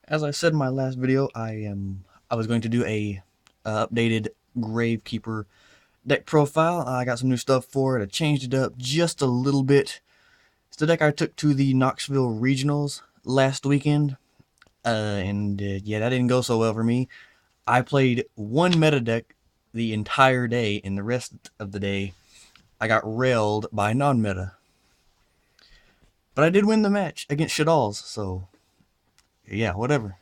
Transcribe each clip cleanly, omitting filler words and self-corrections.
As I said in my last video, I was going to do a updated Gravekeeper deck profile. I got some new stuff for it. I changed it up just a little bit. It's the deck I took to the Knoxville Regionals last weekend, and yeah, that didn't go so well for me. I played one meta deck the entire day, and the rest of the day I got railed by non-meta. But I did win the match against Shadalls, so yeah, whatever.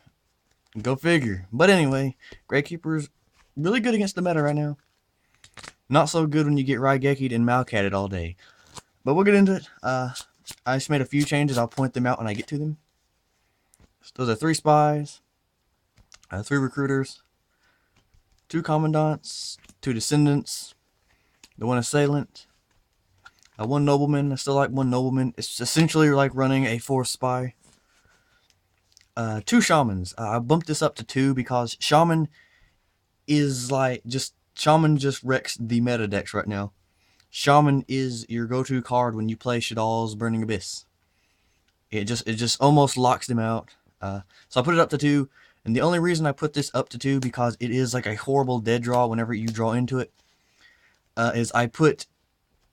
Go figure. But anyway, Gravekeeper's really good against the meta right now. Not so good when you get Raigeki'd and Malcatted all day. But we'll get into it. I just made a few changes. I'll point them out when I get to them. So those are 3 spies, 3 recruiters, 2 commandants, 2 descendants, the 1 assailant, 1 nobleman. I still like 1 nobleman. It's essentially like running a 4th spy. 2 shamans. I bumped this up to 2 because shaman is like Shaman just wrecks the meta decks right now. Shaman is your go-to card when you play Shadal's Burning Abyss. It just almost locks them out. So I put it up to 2, and the only reason I put this up to 2 because it is like a horrible dead draw whenever you draw into it. Is I put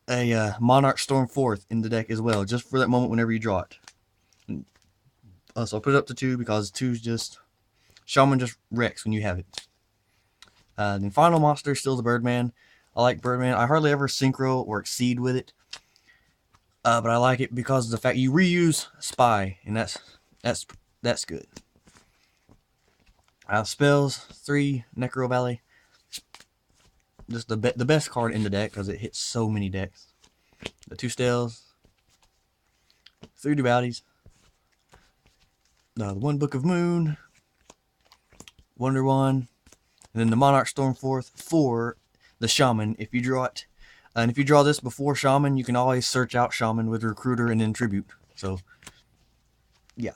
a Monarch Storm 4th in the deck as well, just for that moment whenever you draw it. So I put it up to 2 because 2's just Shaman just wrecks when you have it. The final monster is still the Birdman. I like Birdman. I hardly ever synchro or exceed with it, but I like it because of the fact you reuse Spy, and that's good. Spells 3 Necro Valley. Just the best card in the deck because it hits so many decks. The 2 Stels, 3 Dualities, the 1 Book of Moon, Wonder One, and then the Monarch Storm 4th for the Shaman if you draw it. And if you draw this before Shaman, you can always search out Shaman with Recruiter and then Tribute. So, yeah.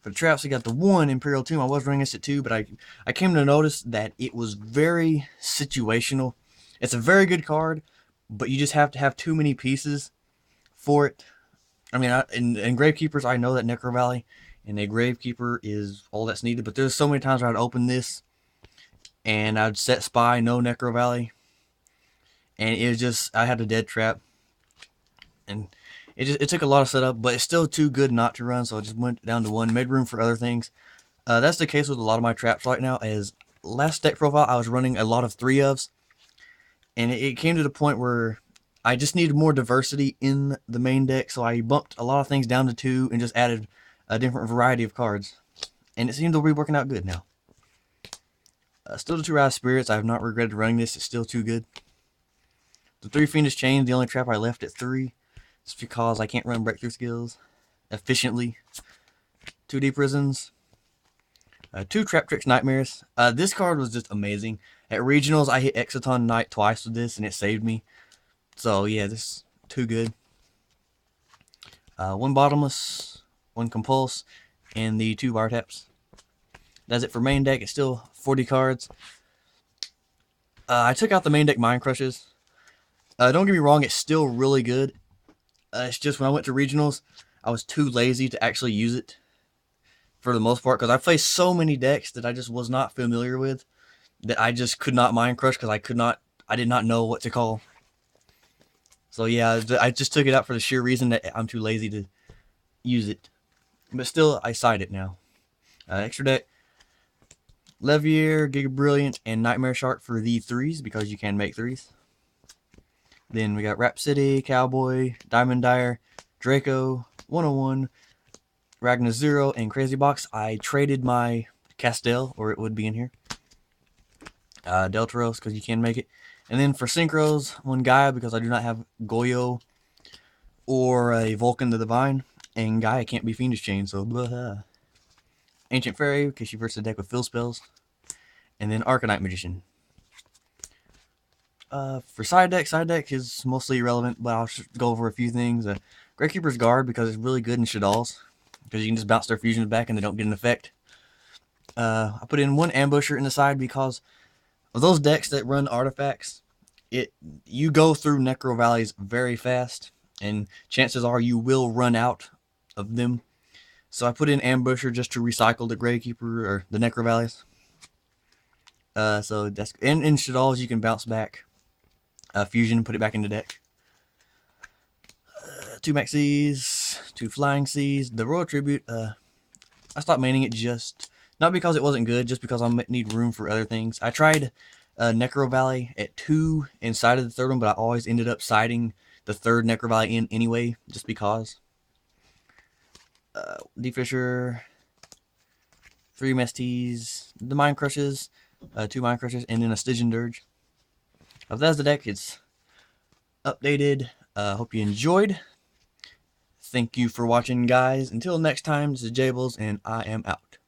For the traps, we got the 1 Imperial Tomb. I was running this at 2, but I came to notice that it was very situational. It's a very good card, but you just have to have too many pieces for it. I mean, in Gravekeepers, I know that Necro Valley and a Gravekeeper is all that's needed, but there's so many times where I'd open this and I'd set Spy, no Necro Valley, and it was just, I had a dead trap, and it took a lot of setup, but it's still too good not to run, so I just went down to 1, made room for other things. That's the case with a lot of my traps right now, as last deck profile I was running a lot of 3-ofs, and it came to the point where I just needed more diversity in the main deck, so I bumped a lot of things down to 2 and just added a different variety of cards, and it seemed to be working out good now. Still the 2 Rise Spirits. I have not regretted running this. It's still too good. The 3 Fiendish Chains, the only trap I left at 3. It's because I can't run breakthrough skills efficiently. 2 Deep Prisons. 2 Trap Tricks Nightmares. This card was just amazing. At Regionals, I hit Exciton Knight twice with this, and it saved me. So, yeah, this is too good. 1 Bottomless, 1 Compulse, and the 2 Bar Taps. That's it for main deck. It's still 40 cards. I took out the main deck Mind Crushes. Don't get me wrong, it's still really good. It's just when I went to regionals, I was too lazy to actually use it for the most part because I play so many decks that I just was not familiar with that I just could not Mind Crush because I did not know what to call. So yeah, I just took it out for the sheer reason that I'm too lazy to use it. But still, I side it now. Extra deck. Levier, Giga Brilliant, and Nightmare Shark for the 3s because you can make 3s. Then we got Rhapsody, Cowboy, Diamond Dyer, Draco, 101, Ragnar Zero, and Crazy Box. I traded my Castell, or it would be in here. Deltaros, because you can make it. And then for Synchros, 1 Gaia, because I do not have Goyo or a Vulcan the Divine. And Gaia can't be Fiendish Chain, so blah. Ancient Fairy, in case you verse the deck with fill spells. And then Arcanite Magician. For side deck is mostly irrelevant, but I'll go over a few things. Gravekeeper's Guard, because it's really good in Shadalls, because you can just bounce their fusions back and they don't get an effect. I put in 1 Ambusher in the side because of those decks that run artifacts. You go through Necro Valleys very fast, and chances are you will run out of them. So I put in Ambusher just to recycle the Gravekeeper or the Necro Valleys. So that's in Shaddolls you can bounce back Fusion, put it back in the deck. 2 Max Seas, 2 Flying Seas. The Royal Tribute, I stopped maining it just, not because it wasn't good, just because I need room for other things. I tried Necro Valley at 2 inside of the third one, but I always ended up siding the third Necro Valley in anyway, just because. Deep Fisher, 3 MSTs, the Mind Crushes, 2 Mind Crushers, and then a Stygian Dirge. If that's the deck, it's updated. Hope you enjoyed. Thank you for watching, guys. Until next time, this is Jables, and I am out.